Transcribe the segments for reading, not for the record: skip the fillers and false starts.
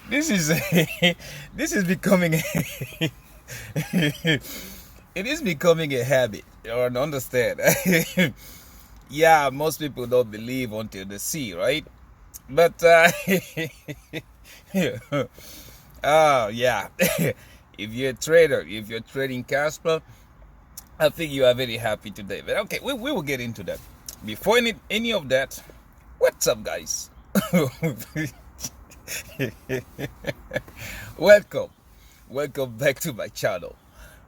This is this is becoming it is becoming a habit or an understand. Yeah, most people don't believe until they see, right? But oh yeah, if you're a trader, if you're trading Kaspa, I think you are very happy today. But okay, we will get into that. Before any of that, what's up, guys? Welcome, welcome back to my channel.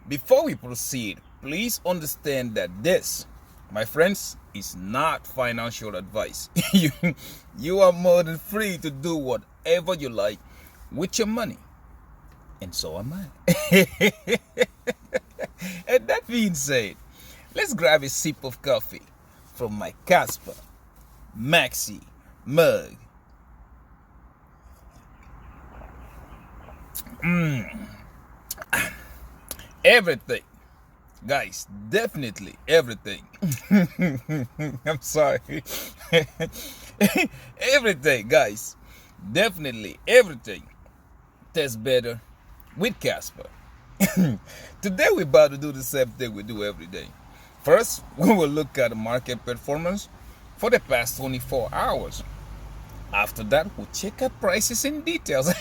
Before we proceed, please understand that this, my friends, is not financial advice. you, you are more than free to do whatever you like with your money, and so am I. And that being said, let's grab a sip of coffee from my Kaspa Maxi mug. Everything, guys, definitely everything. I'm sorry. Everything, guys, definitely everything tastes better with Kaspa. Today we're about to do the same thing we do every day. First, we will look at the market performance for the past 24 hours. After that, we'll check out prices in details.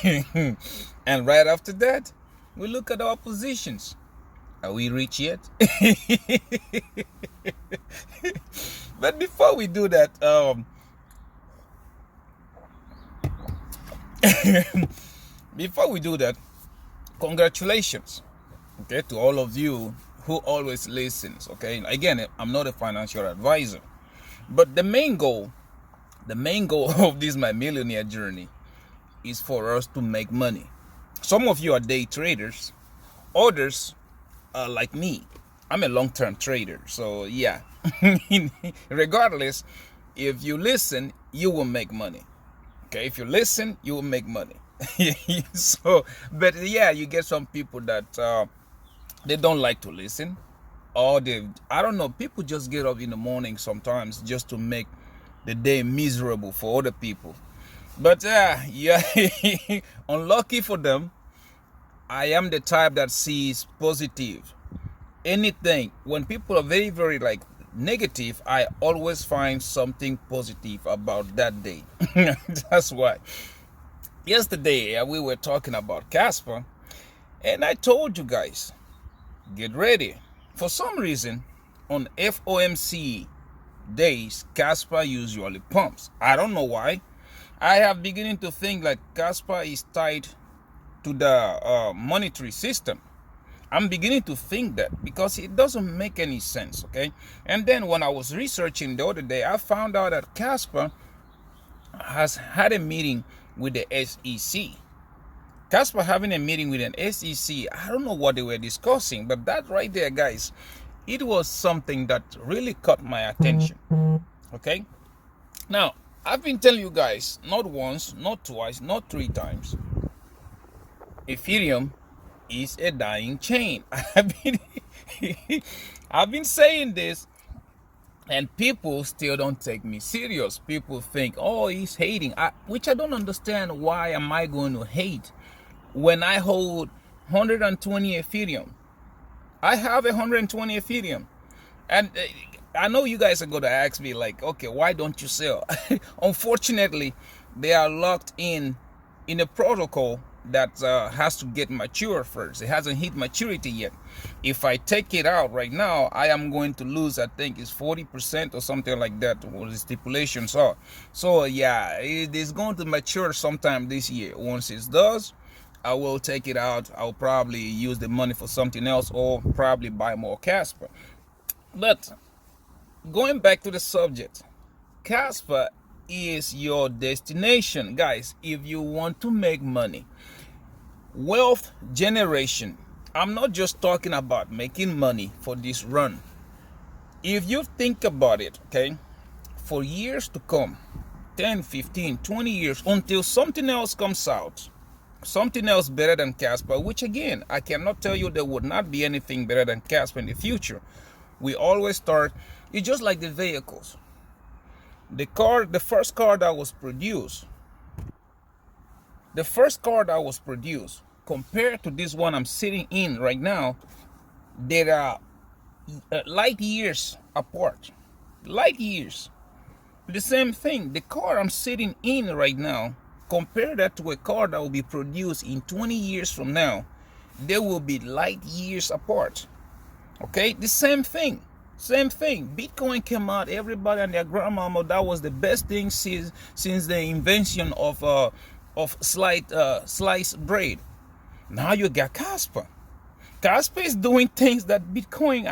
And right after that, we look at our positions. Are we rich yet? But before we do that, before we do that, congratulations, okay, to all of you who always listens. Okay, again, I'm not a financial advisor, but the main goal of this my millionaire journey is for us to make money. Some of you are day traders, others are like me. I'm a long-term trader, so yeah. Regardless, if you listen, you will make money. Okay, if you listen, you will make money. So, but yeah, you get some people that they don't like to listen, or I don't know, people just get up in the morning sometimes just to make the day miserable for other people. But yeah, unlucky for them, I am the type that sees positive. Anything, when people are very, very like negative, I always find something positive about that day. That's why. Yesterday, we were talking about Kaspa, and I told you guys, get ready. For some reason, on FOMC days, Kaspa usually pumps. I don't know why. I have beginning to think like Kaspa is tied to the monetary system. I'm beginning to think that because it doesn't make any sense, okay? And then when I was researching the other day, I found out that Kaspa has had a meeting with the SEC. Kaspa having a meeting with an SEC, I don't know what they were discussing, but that right there, guys, it was something that really caught my attention, okay? Now, I've been telling you guys, not once, not twice, not 3 times, Ethereum is a dying chain. I've been saying this, and people still don't take me serious. People think, oh, he's hating, which I don't understand. Why am I going to hate when I hold 120 Ethereum? I have 120 Ethereum, and I know you guys are going to ask me like, okay, why don't you sell? Unfortunately, they are locked in a protocol that has to get mature first. It hasn't hit maturity yet. If I take it out right now, I am going to lose, I think it's 40% or something like that, what the stipulations are. So yeah, it is going to mature sometime this year. Once it does, I will take it out. I'll probably use the money for something else, or probably buy more Kaspa. But going back to the subject, Kaspa is your destination, guys. If you want to make money, wealth generation, I'm not just talking about making money for this run. If you think about it, okay, for years to come, 10, 15, 20 years, until something else comes out, something else better than Kaspa, which again, I cannot tell you there would not be anything better than Kaspa in the future. We always start, it's just like the vehicles. The first car that was produced, the first car that was produced compared to this one I'm sitting in right now, there are light years apart. Light years. The same thing, the car I'm sitting in right now, compare that to a car that will be produced in 20 years from now, they will be light years apart. Okay, the same thing. Bitcoin came out, everybody and their grandmama, that was the best thing since the invention of sliced bread. Now you got Kaspa. Kaspa is doing things that Bitcoin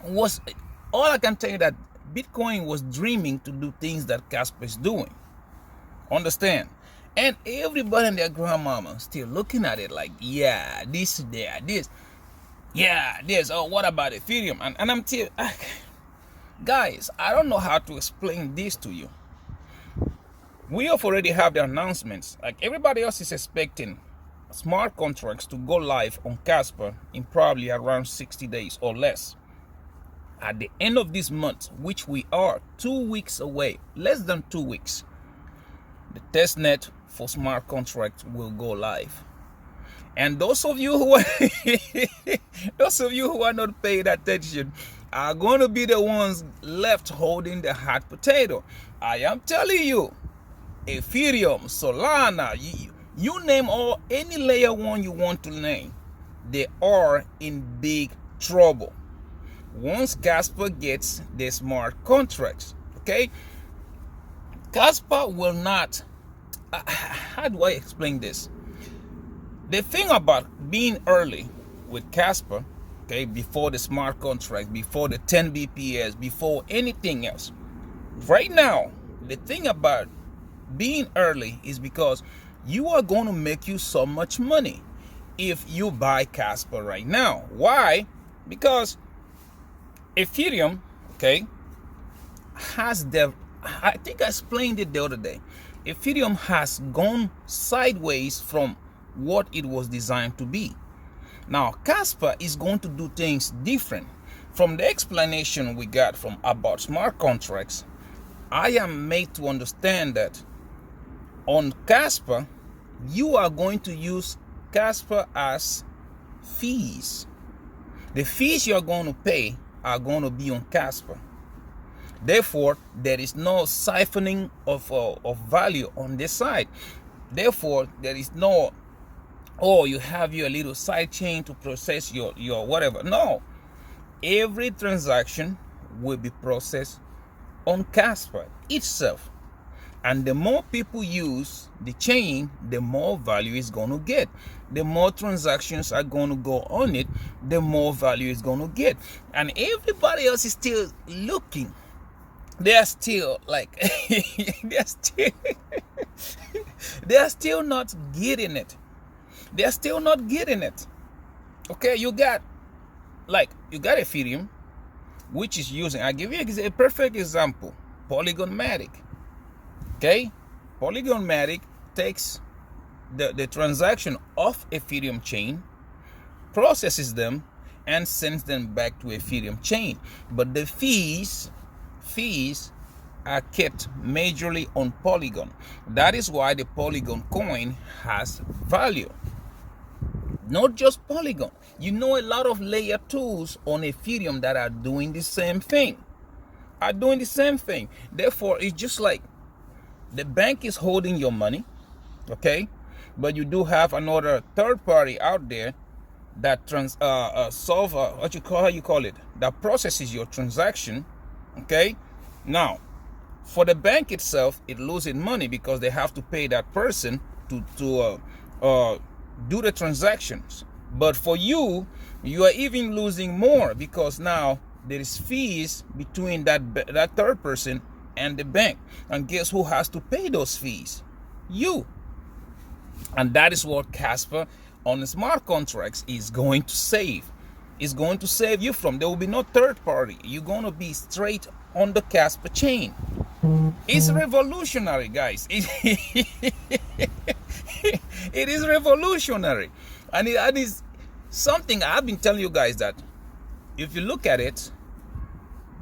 was all I can tell you, that Bitcoin was dreaming to do things that Kaspa is doing. Understand? And everybody and their grandmama still looking at it like, yeah, this. Yeah, this. Oh, what about Ethereum? And I'm still, guys, I don't know how to explain this to you. We have already have the announcements. Like everybody else is expecting smart contracts to go live on Kaspa in probably around 60 days or less. At the end of this month, which we are 2 weeks away, less than 2 weeks, the testnet for smart contracts will go live. And those of you who are not paying attention are going to be the ones left holding the hot potato. I am telling you, Ethereum, Solana, you name any layer one you want to name, they are in big trouble once Kaspa gets the smart contracts. Okay, Kaspa will not, how do I explain this? The thing about being early with Kaspa, okay, before the smart contract, before the 10 BPS, before anything else, right now, the thing about being early is because you are going to make you so much money if you buy Kaspa right now. Why? Because Ethereum, okay, I think I explained it the other day. Ethereum has gone sideways from what it was designed to be. Now, Kaspa is going to do things different. From the explanation we got from about smart contracts, I am made to understand that on Kaspa, you are going to use Kaspa as fees. The fees you are going to pay are going to be on Kaspa. Therefore, there is no siphoning of value on this side. Therefore, there is no, oh, you have your little side chain to process your whatever. No, every transaction will be processed on Kaspa itself. And the more people use the chain, the more value is going to get. The more transactions are going to go on it, the more value is going to get. And everybody else is still looking. They are still like, they are still not getting it. They are still not getting it. Okay, you got Ethereum, which is using, I'll give you a perfect example, Polygon Matic. Okay, Polygon Matic takes the transaction off Ethereum chain, processes them, and sends them back to Ethereum chain. But the fees are kept majorly on Polygon. That is why the Polygon coin has value. Not just Polygon. You know, a lot of layer 2s on Ethereum that are doing the same thing. Therefore, it's just like the bank is holding your money, okay? But you do have another third party out there that that processes your transaction, okay? Now, for the bank itself, it loses money because they have to pay that person to do the transactions. But for you, you are even losing more because now there is fees between that third person and the bank. And guess who has to pay those fees? You. And that is what Kaspa on the smart contracts is going to save. It's going to save you from. There will be no third party. You're going to be straight on the Kaspa chain. It's revolutionary, guys. It is revolutionary. And it is something I've been telling you guys that if you look at it,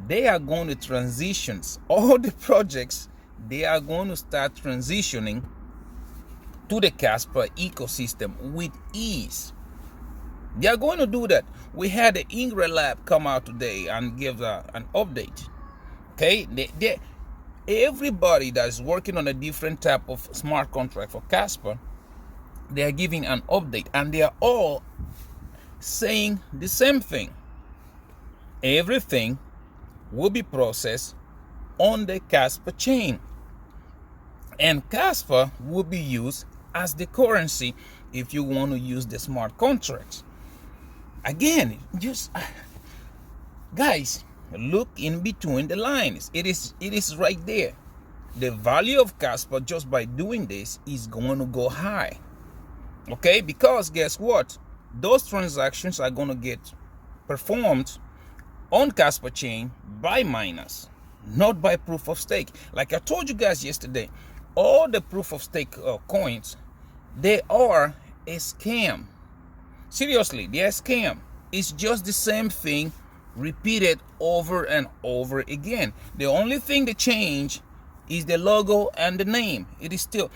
they are going to transition all the projects they are going to start transitioning to the Kaspa ecosystem with ease. They are going to do that. We had the Ingrid Lab come out today and give an update. Okay, everybody that's working on a different type of smart contract for Kaspa, they are giving an update, and they are all saying the same thing. Everything will be processed on the Kaspa chain, and Kaspa will be used as the currency if you want to use the smart contracts. Again, just guys, look in between the lines. It is right there. The value of Kaspa just by doing this is going to go high. Okay, because guess what? Those transactions are going to get performed on Kaspa chain by miners, not by proof of stake. Like I told you guys yesterday, all the proof of stake coins, they are a scam. Seriously, they are a scam. It's just the same thing repeated over and over again. The only thing that change is the logo and the name. It is still,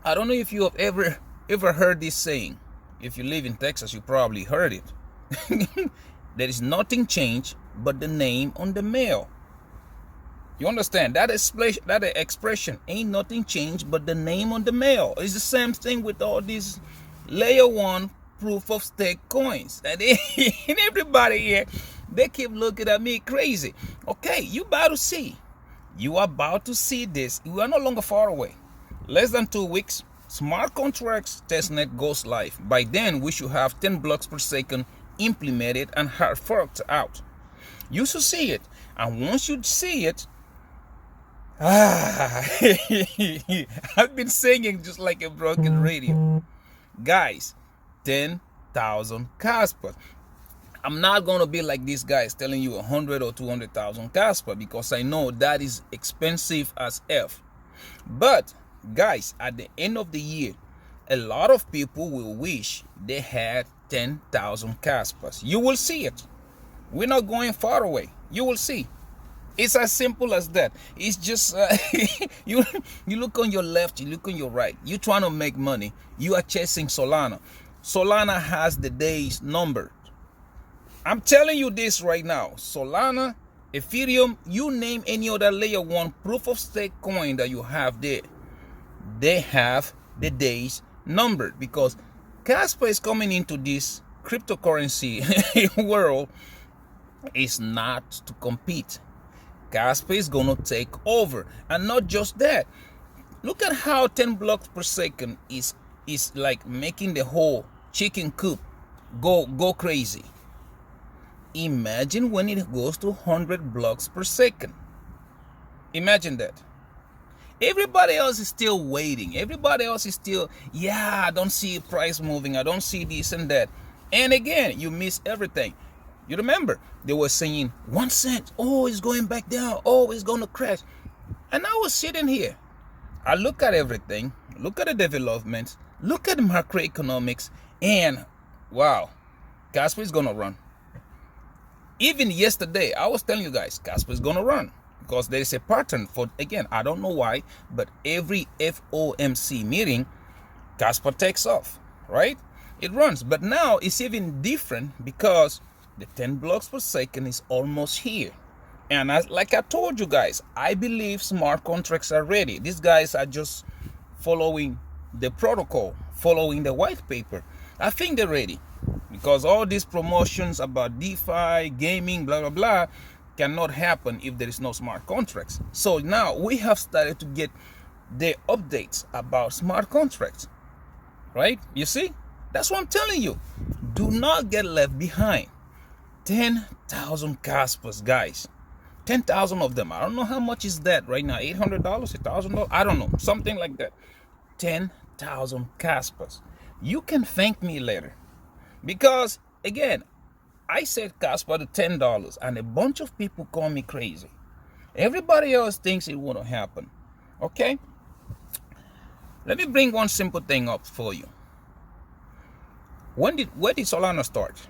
I don't know if you have ever heard this saying. If you live in Texas, you probably heard it. There is nothing changed but the name on the mail. You understand? That expression, ain't nothing changed but the name on the mail. It's the same thing with all these layer 1 proof of stake coins. And everybody here, they keep looking at me crazy. Okay, you about to see. You are about to see this. You are no longer far away. Less than 2 weeks, smart contracts testnet goes live. By then, we should have 10 blocks per second implemented and hard forked out. You should see it. And once you see it, I've been singing just like a broken radio. Guys, 10,000 Kaspa. I'm not going to be like these guys telling you 100 or 200,000 Kaspa, because I know that is expensive as F. But guys, at the end of the year, a lot of people will wish they had 10,000 Kaspas. You will see it. We're not going far away. You will see. It's as simple as that. It's just you look on your left, you look on your right. You're trying to make money. You are chasing Solana. Solana has the days numbered. I'm telling you this right now. Solana, Ethereum, you name any other layer 1 proof of stake coin that you have there, they have the days numbered, because Kaspa is coming into this cryptocurrency world is not to compete. Kaspa is going to take over. And not just that. Look at how 10 blocks per second is like making the whole chicken coop go crazy. Imagine when it goes to 100 blocks per second. Imagine that. Everybody else is still waiting. Everybody else is still, I don't see price moving. I don't see this and that. And again, you miss everything. You remember, they were saying 1 cent. Oh, it's going back down. Oh, it's going to crash. And I was sitting here. I look at everything. Look at the developments. Look at the macroeconomics. And wow, Kaspa is going to run. Even yesterday, I was telling you guys, Kaspa is going to run. Because there is a pattern for, again, I don't know why, but every FOMC meeting, Kaspa takes off, right? It runs. But now it's even different because the 10 blocks per second is almost here. And like I told you guys, I believe smart contracts are ready. These guys are just following the protocol, following the white paper. I think they're ready, because all these promotions about DeFi, gaming, blah, blah, blah, cannot happen if there is no smart contracts. So now we have started to get the updates about smart contracts, right? You see, that's what I'm telling you. Do not get left behind. 10,000 Kaspas, guys. 10,000 of them. I don't know how much is that right now. $800, $1,000. I don't know, something like that. 10,000 Kaspas. You can thank me later, because again, I said Kaspa to $10, and a bunch of people call me crazy. Everybody else thinks it won't happen. Okay? Let me bring one simple thing up for you. Where did Solana start?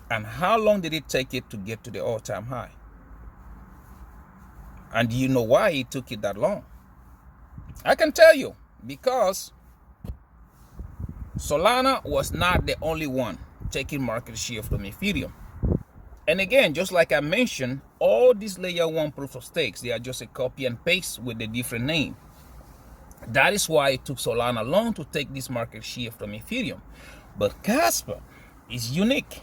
And how long did it take it to get to the all-time high? And do you know why it took it that long? I can tell you, because Solana was not the only one taking market share from Ethereum. And again, just like I mentioned, all these layer 1 proof of stakes, they are just a copy and paste with a different name. That is why it took Solana long to take this market share from Ethereum. But Kaspa is unique,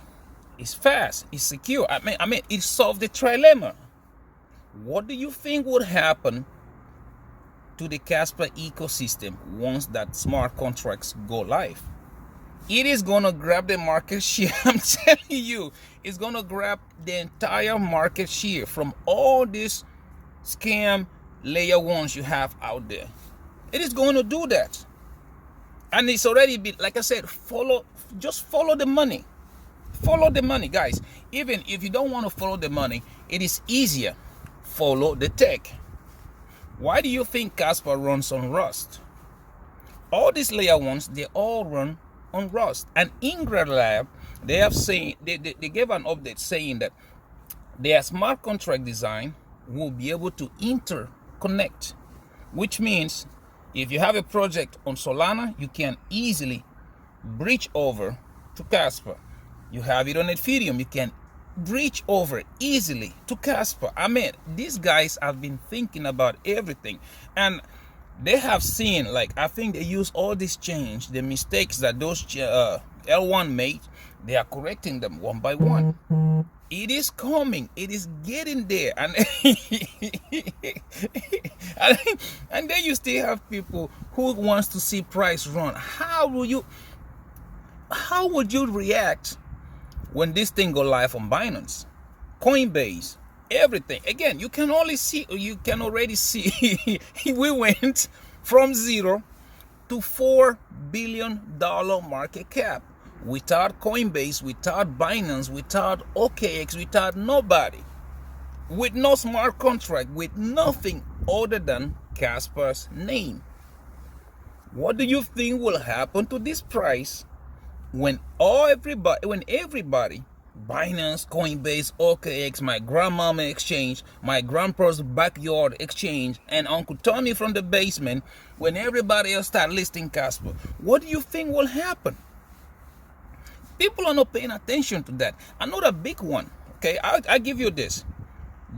it's fast, it's secure. I mean, it solved the trilemma. What do you think would happen to the Kaspa ecosystem once that smart contracts go live? It is gonna grab the market share. I'm telling you, it's gonna grab the entire market share from all these scam layer 1s you have out there. It is going to do that. And it's already been, like I said, just follow the money. Follow the money, guys. Even if you don't want to follow the money, it is easier. Follow the tech. Why do you think Kaspa runs on Rust? All these layer 1s, they all run on Rust. And Ingra Lab, they have saying they gave an update saying that their smart contract design will be able to interconnect, which means if you have a project on Solana, you can easily bridge over to Kaspa. You have it on Ethereum, you can bridge over easily to Kaspa. I mean, these guys have been thinking about everything, and they have seen, like, I think they use all this change, the mistakes that those L1 made, they are correcting them one by one. It is coming, it is getting there, and and then you still have people who wants to see price run. How would you react when this thing go live on Binance, Coinbase, everything? Again, you can already see we went from 0 to $4 billion market cap without Coinbase, without Binance, without OKX, without nobody, with no smart contract, with nothing other than Kaspa's name. What do you think will happen to this price when everybody, Binance, Coinbase, OKX, my grandmama exchange, my grandpa's backyard exchange, and Uncle Tommy from the basement, when everybody else start listing Kaspa, what do you think will happen? People are not paying attention to that. Another big one, okay, I give you this.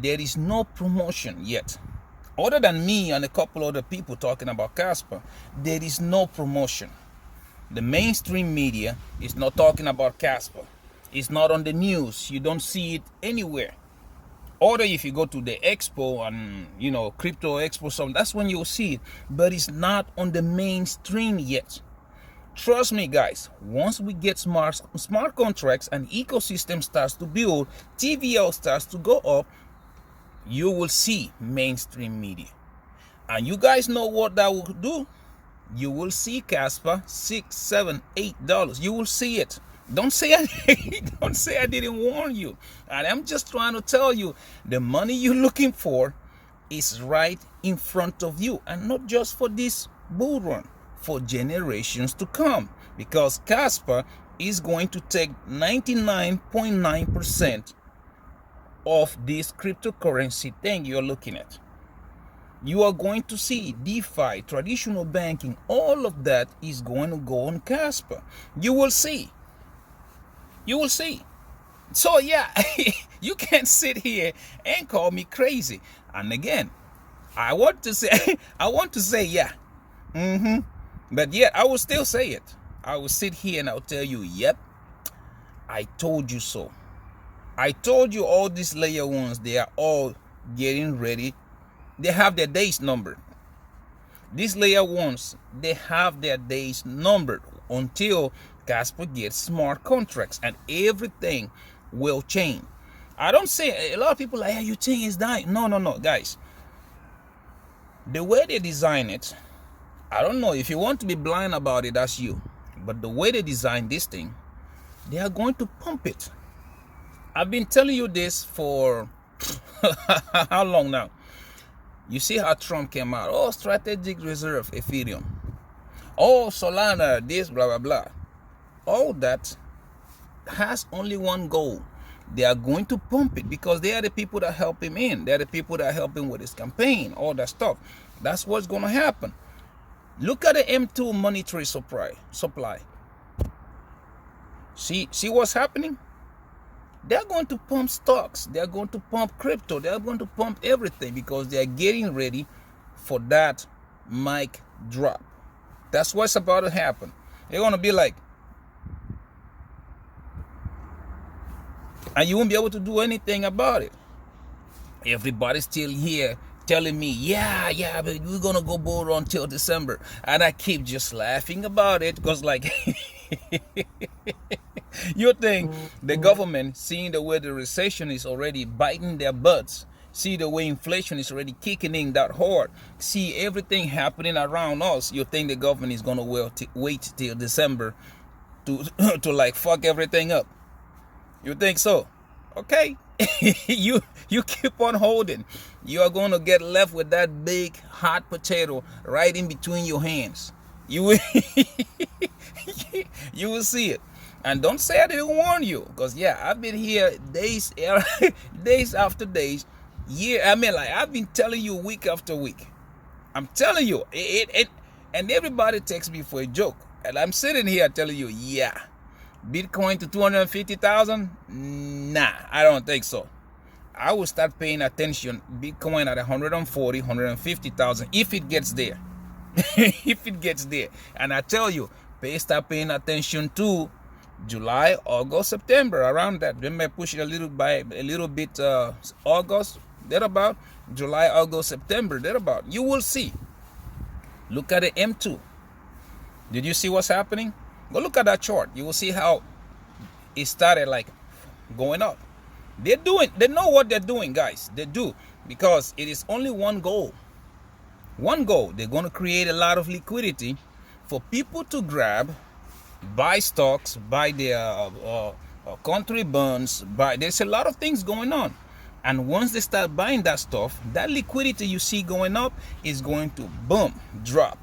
There is no promotion yet. Other than me and a couple other people talking about Kaspa, there is no promotion. The mainstream media is not talking about Kaspa. It's not on the news. You don't see it anywhere. Or if you go to the expo and, crypto expo, something, that's when you'll see it. But it's not on the mainstream yet. Trust me, guys, once we get smart contracts and ecosystem starts to build, TVL starts to go up, you will see mainstream media. And you guys know what that will do. You will see Kaspa $6, $7, $8. You will see it. Don't say I didn't warn you. And I'm just trying to tell you, the money you're looking for is right in front of you, and not just for this bull run, for generations to come, because Kaspa is going to take 99.9% of this cryptocurrency thing you're looking at. You are going to see DeFi, traditional banking, all of that is going to go on Kaspa. You will see. So yeah, you can't sit here and call me crazy. And again, I want to say yeah. But yet I will still say it. I will sit here and I'll tell you, yep, I told you so. I told you all these layer 1s, they are all getting ready. They have their days numbered. These layer 1s, they have their days numbered until Kaspa gets smart contracts, and everything will change. I don't say, a lot of people are like, yeah, you think it's dying. No, guys. The way they design it, I don't know, if you want to be blind about it, that's you. But the way they design this thing, they are going to pump it. I've been telling you this for how long now? You see how Trump came out. Oh, strategic reserve, Ethereum. Oh, Solana, this, blah, blah, blah. All that has only one goal, they are going to pump it because they are the people that help him in. They are the people that help him with his campaign, all that stuff. That's what's going to happen. Look at the M2 monetary supply. See what's happening? They're going to pump stocks. They're going to pump crypto. They're going to pump everything because they are getting ready for that mic drop. That's what's about to happen. They're going to be like, and you won't be able to do anything about it. Everybody's still here telling me, yeah, but we're going to go bull until December. And I keep just laughing about it because, like, you think the government, seeing the way the recession is already biting their butts, see the way inflation is already kicking in that hard, see everything happening around us, you think the government is going to wait till December to like fuck everything up? You think so? Okay. you keep on holding. You are going to get left with that big hot potato right in between your hands. You will you will see it. And don't say I didn't warn you, because yeah, I've been here days after days, I've been telling you week after week. I'm telling you it and everybody takes me for a joke, and I'm sitting here telling you, yeah, Bitcoin to 250,000? Nah, I don't think so. I will start paying attention. Bitcoin at 140, 150,000 if it gets there. If it gets there. And I tell you, start paying attention to July, August, September, around that. They may push it a little bit August, thereabout. July, August, September, thereabout. You will see. Look at the M2. Did you see what's happening? Go look at that chart. You will see how it started like going up. They know what they're doing, guys. They do, because it is only one goal. One goal. They're going to create a lot of liquidity for people to grab, buy stocks, buy their country bonds, there's a lot of things going on. And once they start buying that stuff, that liquidity you see going up is going to boom, drop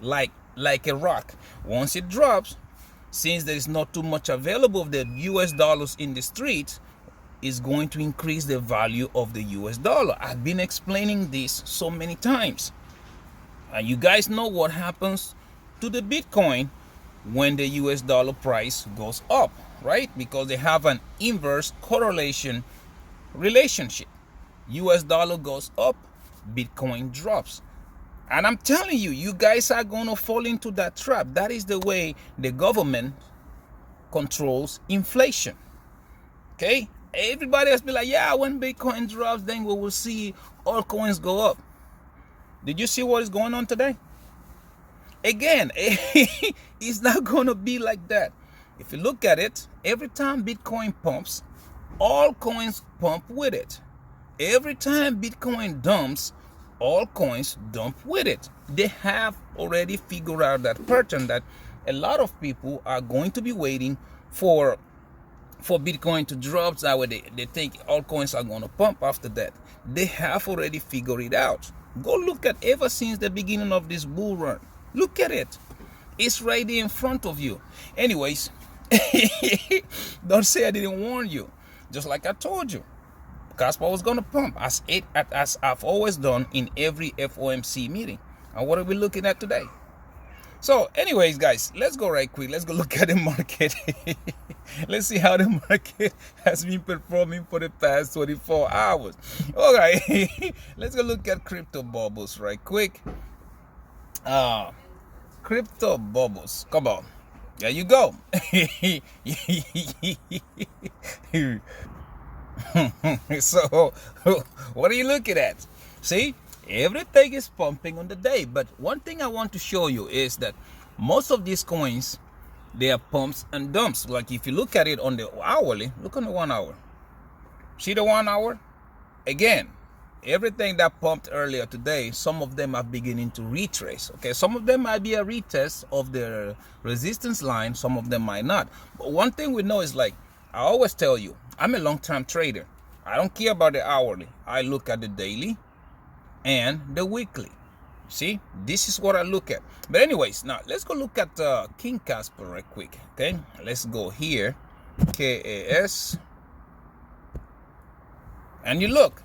like a rock. Once it drops, since there is not too much available of the US dollars in the streets, is going to increase the value of the US dollar. I've been explaining this so many times. And you guys know what happens to the Bitcoin when the US dollar price goes up, right? Because they have an inverse correlation relationship. US dollar goes up, Bitcoin drops. And I'm telling you, you guys are going to fall into that trap. That is the way the government controls inflation. Okay? Everybody has been like, yeah, when Bitcoin drops, then we will see all coins go up. Did you see what is going on today? Again, it's not going to be like that. If you look at it, every time Bitcoin pumps, all coins pump with it. Every time Bitcoin dumps, all coins dump with it. They have already figured out that pattern, that a lot of people are going to be waiting for Bitcoin to drop. That way they think all coins are going to pump after that. They have already figured it out. Go look at ever since the beginning of this bull run. Look at it. It's right there in front of you. Anyways, don't say I didn't warn you. Just like I told you, Kaspa was going to pump as I've always done in every FOMC meeting. And what are we looking at today? So anyways, guys, let's go right quick. Let's go look at the market. Let's see how the market has been performing for the past 24 hours. All right, let's go look at crypto bubbles right quick. Crypto bubbles, come on. There you go. So, what are you looking at? See, everything is pumping on the day. But one thing I want to show you is that most of these coins, they are pumps and dumps. Like if you look at it on the hourly, look on the 1 hour. See the 1 hour? Again, everything that pumped earlier today, some of them are beginning to retrace. Okay, some of them might be a retest of the resistance line, some of them might not. But one thing we know is, like I always tell you, I'm a long-term trader. I don't care about the hourly. I look at the daily and the weekly. See, this is what I look at. But anyways, now let's go look at King Kaspa right quick. Okay, let's go here. KAS. And you look.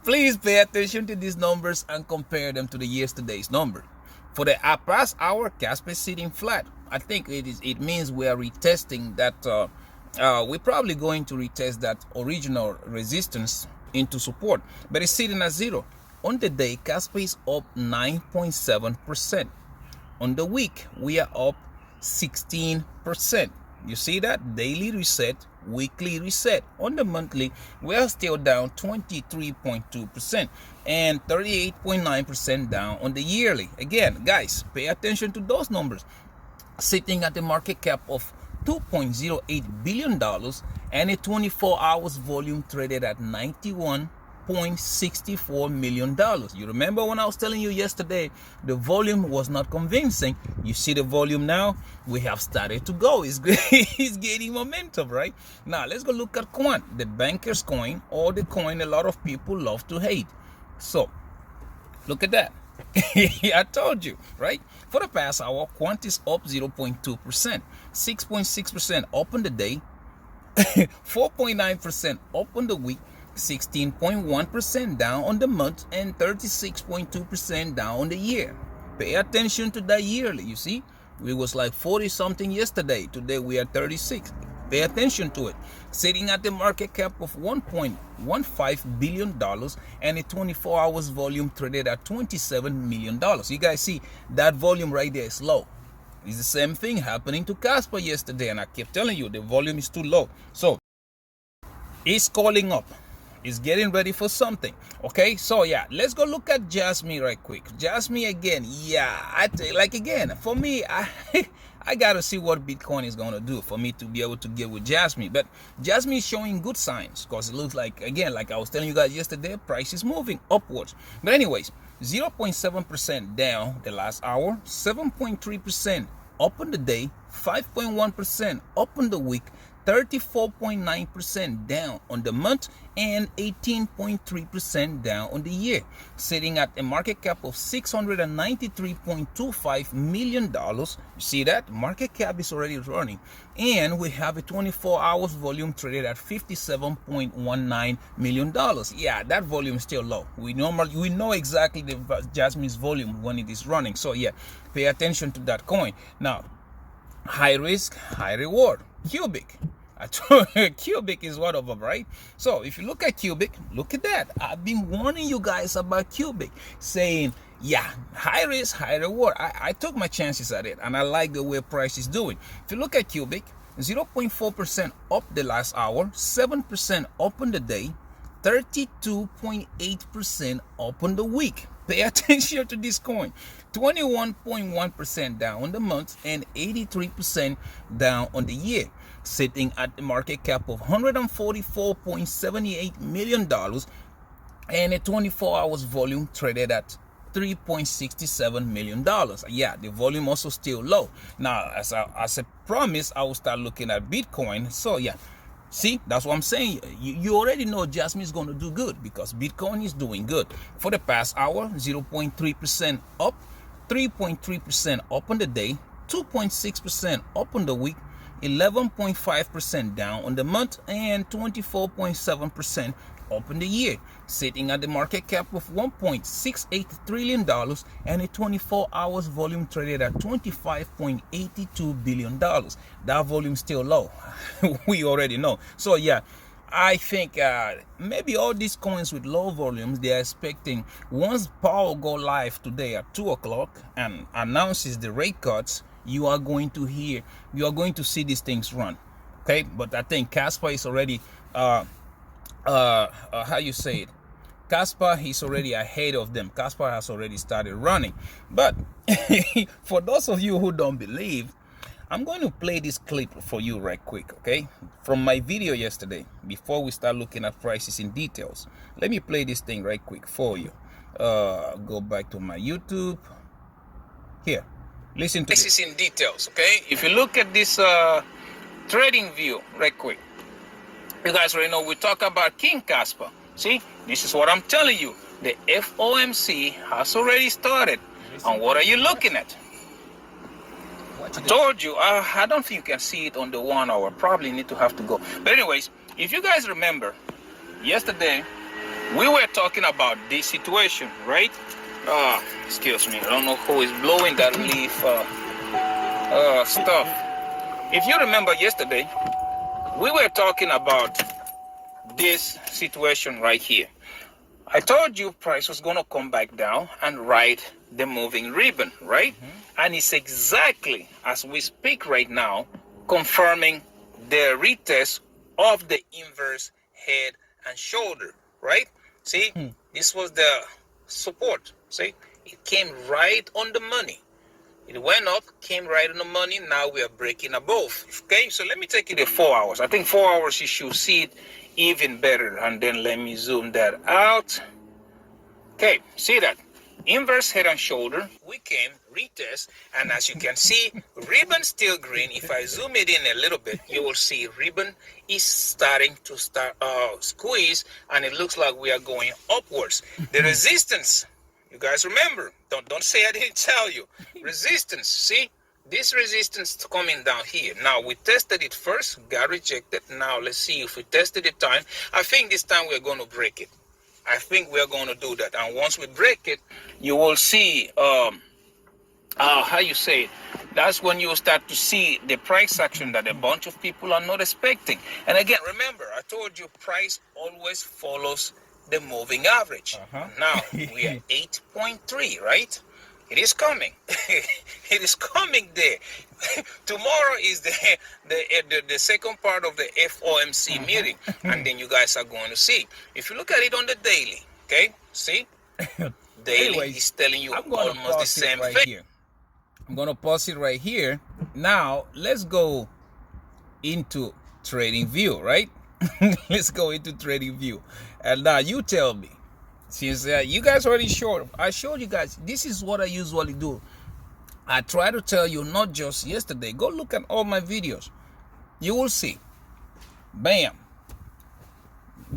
Please pay attention to these numbers and compare them to the yesterday's number. For the past hour, Kaspa is sitting flat. I think it means we are retesting that. We're probably going to retest that original resistance into support, but it's sitting at zero. On the day, Kaspa is up 9.7%. On the week, we are up 16%. You see that? Daily reset, weekly reset. On the monthly, we are still down 23.2% and 38.9% down on the yearly. Again, guys, pay attention to those numbers. Sitting at the market cap of $2.08 billion and a 24 hours volume traded at $91.64 million. You remember when I was telling you yesterday the volume was not convincing? You see the volume now? We have started to go. It's gaining momentum, right? Now let's go look at Quant, the banker's coin, or the coin a lot of people love to hate. So look at that. I told you, right? For the past hour, Quant is up 0.2%, 6.6% up on the day, 4.9% up on the week, 16.1% down on the month, and 36.2% down on the year. Pay attention to that yearly. You see, we was like 40 something yesterday. Today we are 36. Pay attention to it. Sitting at the market cap of $1.15 billion and a 24 hours volume traded at $27 million. You guys see that volume right there is low. It's the same thing happening to Kaspa yesterday, and I kept telling you the volume is too low. So it's calling up. It's getting ready for something. Okay, so yeah, let's go look at Jasmine right quick. Jasmine again, yeah, again, for me, I gotta see what Bitcoin is gonna do for me to be able to get with Jasmine. But Jasmine is showing good signs because it looks like, again, like I was telling you guys yesterday, price is moving upwards. But anyways, 0.7% down the last hour, 7.3% up on the day, 5.1% up on the week, 34.9% down on the month, and 18.3% down on the year, sitting at a market cap of $693.25 million. You see that? Market cap is already running. And we have a 24 hours volume traded at $57.19 million. Yeah, that volume is still low. We know exactly the Jasmine's volume when it is running. So yeah, pay attention to that coin. Now, high risk, high reward. Cubic. Cubic is one of them, right? So if you look at Cubic, look at that. I've been warning you guys about Cubic, saying, yeah, high risk, high reward. I took my chances at it, and I like the way price is doing. If you look at Cubic, 0.4% up the last hour, 7% up on the day, 32.8% up on the week. Pay attention to this coin. 21.1% down on the month and 83% down on the year, sitting at the market cap of $144.78 million and a 24 hours volume traded at $3.67 million. Yeah, the volume also still low. Now, as a promise, I will start looking at Bitcoin. So yeah, see, that's what I'm saying. You already know Jasmine is going to do good because Bitcoin is doing good. For the past hour, 0.3% up, 3.3% up on the day, 2.6% up on the week, 11.5% down on the month, and 24.7% up in the year, sitting at the market cap of $1.68 trillion and a 24 hours volume traded at $25.82 billion. That volume still low. We already know. So yeah, I think maybe all these coins with low volumes, they are expecting once Powell go live today at 2 o'clock and announces the rate cuts, you are going to see these things run. Okay, but I think Kaspa is already how you say it, Kaspa is already ahead of them. Kaspa has already started running. But for those of you who don't believe, I'm going to play this clip for you right quick, okay, from my video yesterday before we start looking at prices in details. Let me play this thing right quick for you. Go back to my YouTube. Here, listen to this. This is in details, okay? If you look at this trading view right quick, you guys already know we talk about King Kaspa. See, this is what I'm telling you. The FOMC has already started. And what are you looking at? I told you, I don't think you can see it on the 1 hour. Probably need to have to go. But anyways, if you guys remember, yesterday, we were talking about this situation, right? Excuse me. I don't know who is blowing that leaf stuff. If you remember yesterday, we were talking about this situation right here. I told you price was going to come back down and ride the moving ribbon, right? And it's exactly as we speak right now, confirming the retest of the inverse head and shoulder, right? See, this was the support. See, it came right on the money. It went up, came right on the money. Now we are breaking above. Okay, so let me take it to 4 hours. I think 4 hours you should see it even better. And then let me zoom that out. Okay, see that? Inverse head and shoulder. We came, retest, and as you can see, ribbon still green. If I zoom it in a little bit, you will see ribbon is starting to squeeze, and it looks like we are going upwards. The resistance, you guys remember, don't say I didn't tell you. Resistance, see? This resistance coming down here. Now, we tested it first, got rejected. Now, let's see if we tested it time. I think this time we're going to break it. I think we're going to do that. And once we break it, you will see, how you say it. That's when you start to see the price action that a bunch of people are not expecting. And again, remember, I told you price always follows the moving average. Now, we are 8.3, right? It is coming. It is coming there. Tomorrow is the second part of the FOMC meeting, and then you guys are going to see. If you look at it on the daily, okay, see, daily anyways, is telling you almost the same thing. Here. I'm going to pause it right here. Now let's go into trading view, right? Let's go into trading view, and now you tell me. Since you guys already showed, I showed you guys, this is what I usually do. I try to tell you, not just yesterday. Go look at all my videos. You will see. Bam.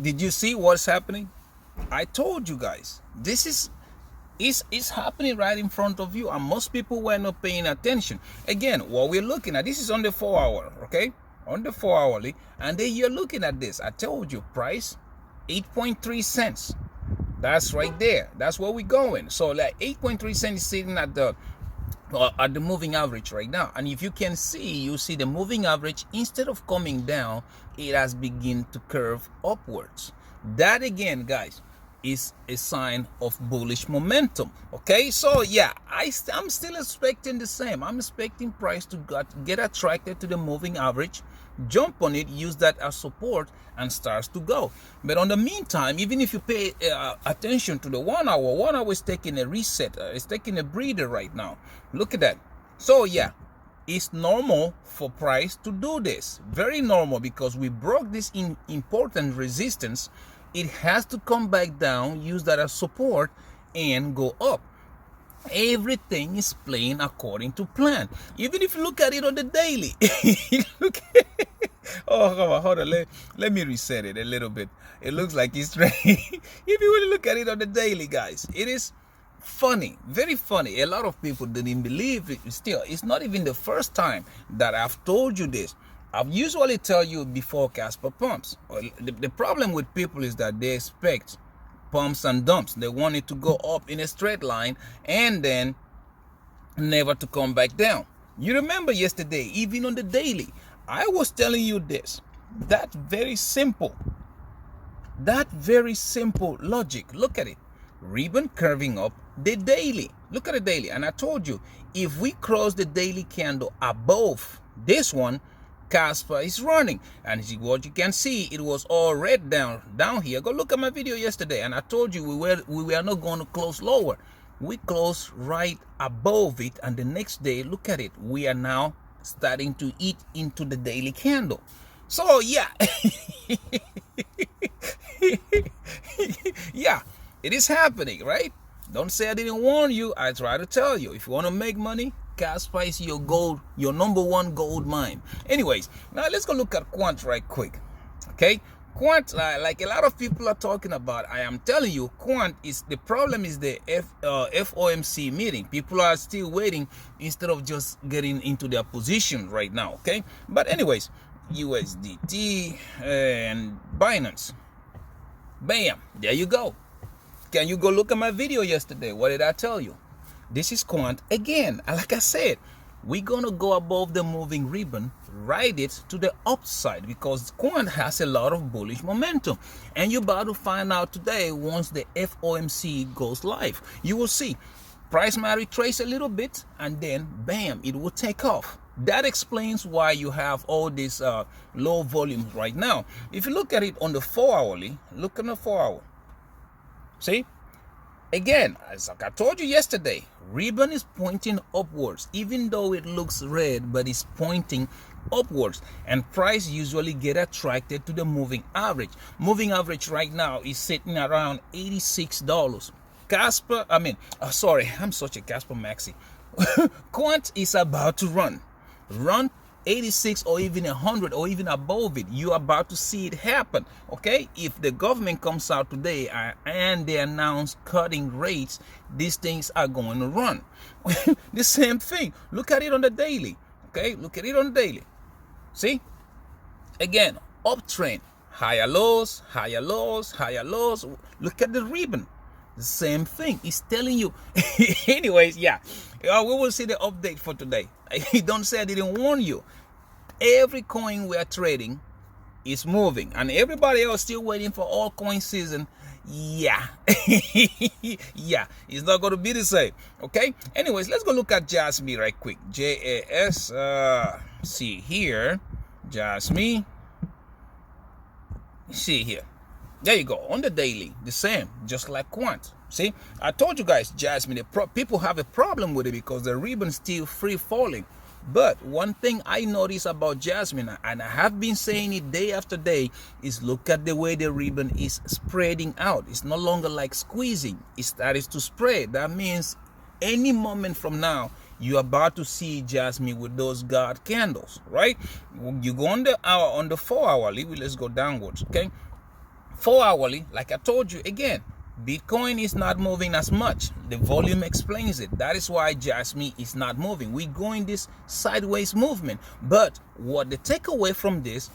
Did you see what's happening? I told you guys. This is happening right in front of you, and most people were not paying attention. Again, what we're looking at, this is on the 4 hour, okay? On the 4 hourly, and then you're looking at this. I told you, price 8.3 cents. That's right there. That's where we're going. So like 8.3 cents is sitting at the moving average right now. And if you can see, you see the moving average, instead of coming down, it has begun to curve upwards. That again, guys, is a sign of bullish momentum. Okay, so yeah, I'm still expecting the same. I'm expecting price to get attracted to the moving average, jump on it, use that as support, and starts to go. But on the meantime, even if you pay attention to the 1 hour, 1 hour is taking a reset. It's taking a breather right now. Look at that. So yeah, it's normal for price to do this. Very normal, because we broke this important resistance. It has to come back down, use that as support, and go up. Everything is playing according to plan. Even if you look at it on the daily. Oh, come on, hold on. Let me reset it a little bit. It looks like it's straight. If you really look at it on the daily, guys, it is funny, very funny. A lot of people didn't believe it. Still, it's not even the first time that I've told you this. I usually tell you before Kaspa pumps. The problem with people is that they expect pumps and dumps. They want it to go up in a straight line and then never to come back down. You remember yesterday, even on the daily, I was telling you this. That very simple logic. Look at it. Ribbon curving up the daily. Look at the daily. And I told you, if we cross the daily candle above this one, Kaspa is running. And what you can see, it was all red down here. Go look at my video yesterday, and I told you we were not going to close lower. We closed right above it, and the next day, look at it, we are now starting to eat into the daily candle. So yeah, yeah, it is happening, right? Don't say I didn't warn you. I try to tell you, if you want to make money, Kaspa is your gold, your #1 gold mine. Anyways, now let's go look at quant right quick. Okay, Quant, like a lot of people are talking about, I am telling you, quant is the problem is the FOMC meeting. People are still waiting instead of just getting into their position right now, okay? But anyways, USDT and Binance. Bam, there you go. Can you go look at my video yesterday? What did I tell you? This is quant again. Like I said, we're going to go above the moving ribbon, ride it to the upside because quant has a lot of bullish momentum. And you're about to find out today once the FOMC goes live. You will see price might retrace a little bit and then bam, it will take off. That explains why you have all these low volumes right now. If you look at it on the 4-hourly, look at the 4-hour. See? Again, as like I told you yesterday, ribbon is pointing upwards, even though it looks red, but it's pointing upwards. And price usually get attracted to the moving average. Moving average right now is sitting around $86. Kaspa, I'm such a Kaspa maxi. Quant is about to run 86 or even 100 or even above it. You're about to see it happen, okay? If the government comes out today and they announce cutting rates, these things are going to run. The same thing. Look at it on the daily, okay? Look at it on the daily. See? Again, uptrend. Higher lows, higher lows, higher lows. Look at the ribbon. The same thing. It's telling you. Anyways, yeah. We will see the update for today. Don't say I didn't warn you. Every coin we are trading is moving. And everybody else still waiting for altcoin season. Yeah. Yeah. It's not going to be the same. Okay? Anyways, let's go look at Jasmy right quick. JAS. See here. Jasmy. See here. There you go. On the daily, the same, just like quant. See, I told you guys, Jasmine, people have a problem with it because the ribbon's still free falling. But one thing I notice about Jasmine, and I have been saying it day after day, is look at the way the ribbon is spreading out. It's no longer like squeezing. It starts to spread. That means any moment from now, you're about to see Jasmine with those guard candles, right? You go on the 4-hourly. Let's go downwards, okay? 4-hourly, like I told you again, Bitcoin is not moving as much. The volume explains it. That is why Jasmy is not moving. We're going this sideways movement. But what the takeaway from this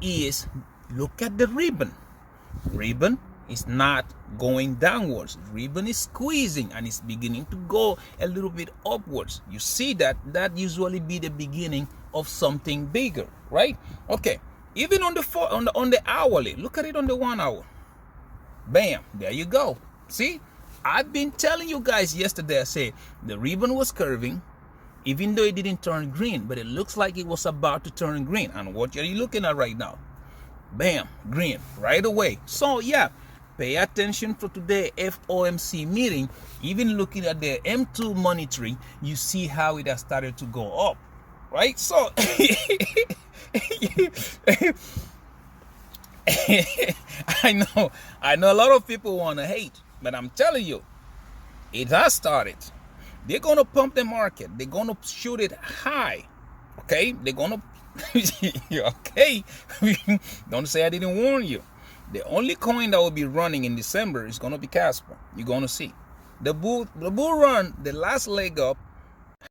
is, look at the ribbon. Ribbon is not going downwards. Ribbon is squeezing and it's beginning to go a little bit upwards. You see that usually be the beginning of something bigger, right? Okay. Even on the hourly, look at it on the 1 hour. Bam, there you go. See, I've been telling you guys yesterday, I said the ribbon was curving, even though it didn't turn green, but it looks like it was about to turn green. And what are you looking at right now? Bam, green, right away. So yeah, pay attention for today FOMC meeting. Even looking at the M2 money tree, you see how it has started to go up, right? So I know a lot of people want to hate, but I'm telling you, it has started. They're going to pump the market. They're going to shoot it high. Okay? They're going to... Okay? Don't say I didn't warn you. The only coin that will be running in December is going to be Kaspa. You're going to see. The bull run, the last leg up,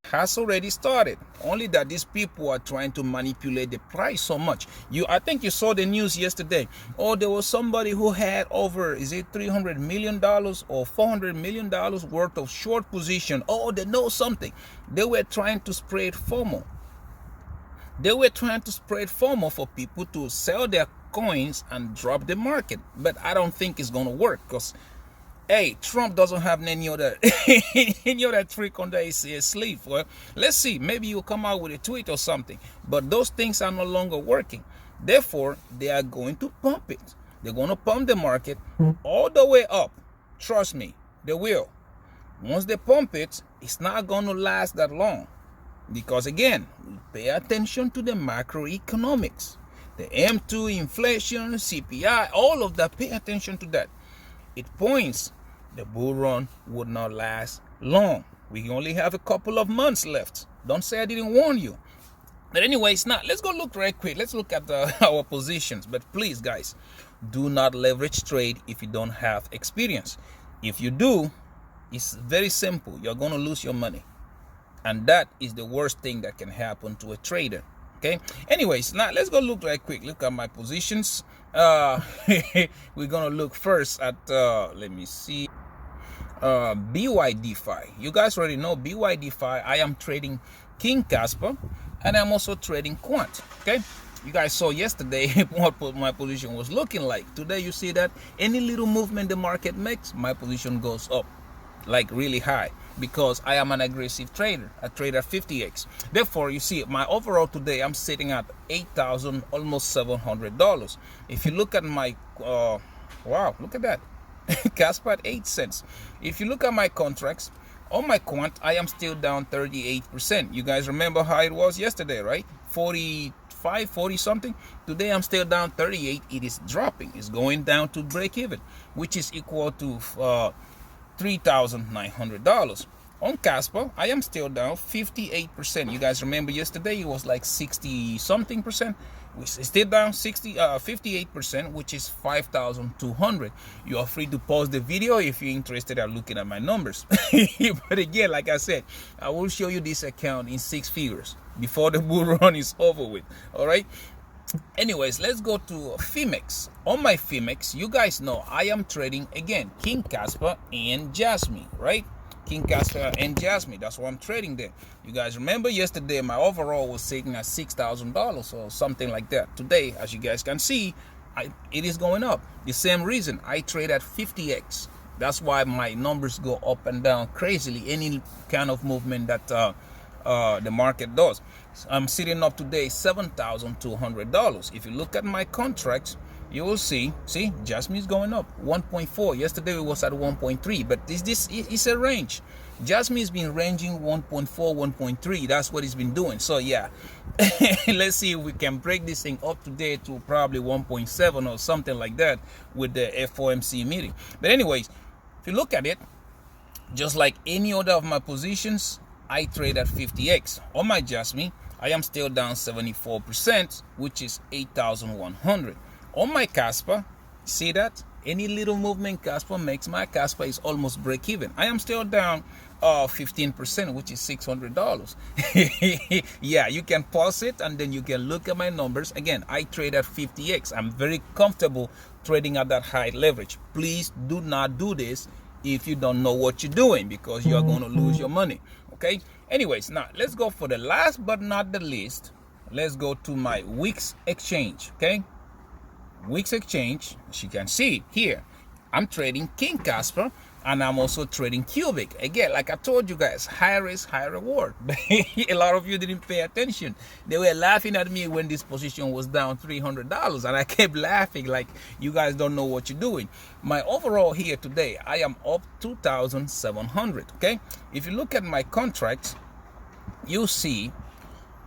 has already started. Only that these people are trying to manipulate the price so much. I think you saw the news yesterday. Oh, there was somebody who had over, is it $300 million or $400 million worth of short position. Oh, they know something. They were trying to spread FOMO. They were trying to spread FOMO for people to sell their coins and drop the market. But I don't think it's going to work because, hey, Trump doesn't have any other trick under his sleeve. Well, let's see. Maybe you'll come out with a tweet or something. But those things are no longer working. Therefore, they are going to pump it. They're going to pump the market all the way up. Trust me, they will. Once they pump it, it's not going to last that long. Because again, pay attention to the macroeconomics. The M2, inflation, CPI, all of that, pay attention to that. It points the bull run would not last long. We only have a couple of months left. Don't say I didn't warn you. But anyway, it's not. Let's go look right quick. Let's look at our positions. But please, guys, Do not leverage trade if you don't have experience. If you do, it's very simple. You're going to lose your money. And that is the worst thing that can happen to a trader. Okay. Anyways, now let's go look right quick. Look at my positions. We're going to look first at, let me see. Bydfi. You guys already know Bydfi. I am trading King Kaspa, and I'm also trading Quant. Okay, you guys saw yesterday what my position was looking like. Today you see that any little movement the market makes, my position goes up like really high, because I am an aggressive trader. I trade at 50x. Therefore, you see my overall today, I'm sitting at $8,000, almost $700. If you look at my wow, look at that. Kaspa at 8 cents. If you look at my contracts, on my quant, I am still down 38%. You guys remember how it was yesterday, right? 45, 40 something. Today I'm still down 38. It is dropping. It's going down to break even, which is equal to $3,900. On Kaspa, I am still down 58%. You guys remember yesterday it was like 60 something percent. We're still down 58%, which is 5,200. You are free to pause the video if you're interested in looking at my numbers. But again, like I said, I will show you this account in 6 figures before the bull run is over with. All right. Anyways, let's go to Phemex. On my Phemex, you guys know I am trading again King Kaspa and Jasmine, right? King Kaspa and Jasmine. That's what I'm trading there. You guys remember yesterday my overall was sitting at $6,000 or something like that. Today, as you guys can see, it is going up. The same reason I trade at 50x. That's why my numbers go up and down crazily. Any kind of movement that the market does. I'm sitting up today $7,200. If you look at my contracts, you will see Jasmine is going up 1.4. Yesterday it was at 1.3, but this is a range. Jasmine has been ranging 1.4, 1.3. That's what it's been doing. So yeah, let's see if we can break this thing up today to probably 1.7 or something like that with the FOMC meeting. But anyways, if you look at it, just like any other of my positions, I trade at 50x. On my Jasmine, I am still down 74%, which is 8,100. On my Kaspa, see that? Any little movement Kaspa makes, my Kaspa is almost break even. I am still down 15%, which is $600. Yeah, you can pause it and then you can look at my numbers. Again, I trade at 50x. I'm very comfortable trading at that high leverage. Please do not do this if you don't know what you're doing, because you're going to lose your money. Okay. Anyways, now let's go for the last but not the least. Let's go to my Wix exchange. Okay. Wix exchange, as you can see here, I'm trading King Kaspa and I'm also trading Cubic. Again, like I told you guys, high risk, high reward. A lot of you didn't pay attention. They were laughing at me when this position was down $300, and I kept laughing like you guys don't know what you're doing. My overall here today, I am up 2,700. Okay, if you look at my contracts, you see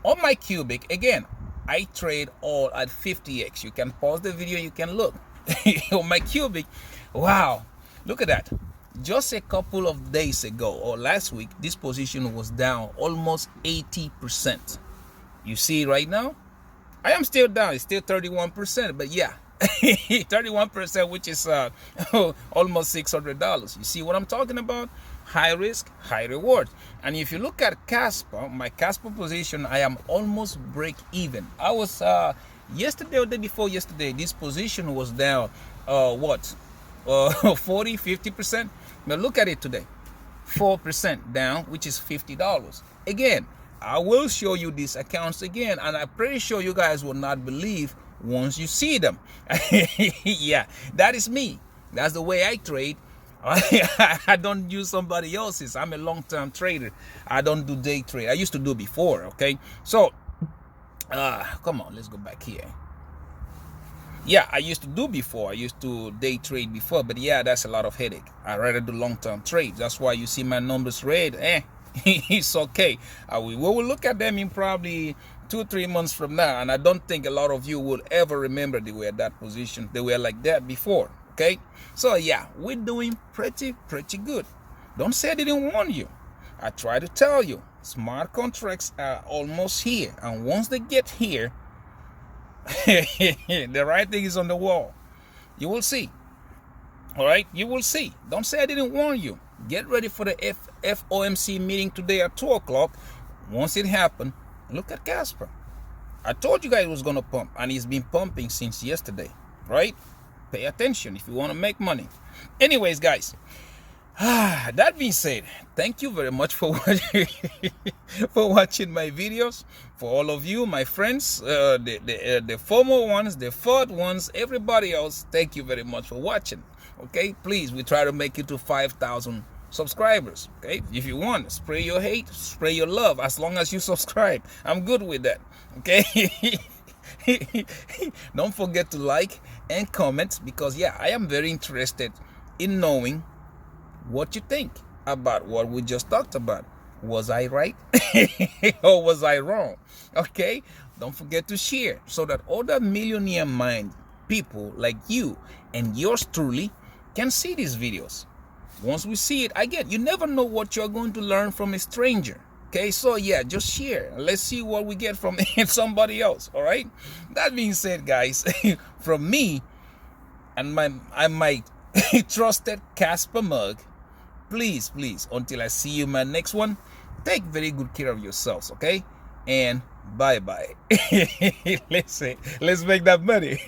on my Cubic, again, I trade all at 50x. You can pause the video, you can look. On my Cubic, wow, look at that. Just a couple of days ago or last week, this position was down almost 80%. You see right now, I am still down. It's still 31%, but yeah, 31%, which is almost $600. You see what I'm talking about? High risk, high reward. And if you look at Kaspa, my Kaspa position, I am almost break even. I was yesterday or the day before yesterday, this position was down 40, 50%. Now look at it today, 4% down, which is $50. Again, I will show you these accounts again, and I'm pretty sure you guys will not believe once you see them. Yeah, that is me. That's the way I trade. I don't use somebody else's. I'm a long-term trader. I don't do day trade. I used to do before. Okay, so come on, let's go back here. Yeah, I used to do before. I used to day trade before, but yeah, that's a lot of headache. I rather do long-term trades. That's why you see my numbers red. It's okay. We will look at them in probably 2-3 months from now, and I don't think a lot of you will ever remember they were that position. They were like that before. Okay, so yeah, we're doing pretty good. Don't say I didn't warn you. I try to tell you, smart contracts are almost here, and once they get here, the right thing is on the wall. You will see. All right, you will see. Don't say I didn't warn you. Get ready for the FOMC meeting today at 2 o'clock. Once it happens, look at Kaspa. I told you guys it was going to pump, and it's been pumping since yesterday, right? Pay attention if you want to make money. Anyways, guys, that being said, thank you very much for watching, for watching my videos. For all of you, my friends, the former ones, the third ones, everybody else, thank you very much for watching. Okay, please, we try to make it to 5,000 subscribers. Okay, if you want, spray your hate, spray your love, as long as you subscribe. I'm good with that. Okay. Don't forget to like and comment, because yeah, I am very interested in knowing what you think about what we just talked about. Was I right or was I wrong? Okay, don't forget to share so that other millionaire mind people like you and yours truly can see these videos. Once we see it, again, you never know what you're going to learn from a stranger. Okay, so yeah, just share. Let's see what we get from somebody else. All right. That being said, guys, from me and my trusted Kaspa mug, please, until I see you in my next one, take very good care of yourselves. Okay, and bye. Let's make that money.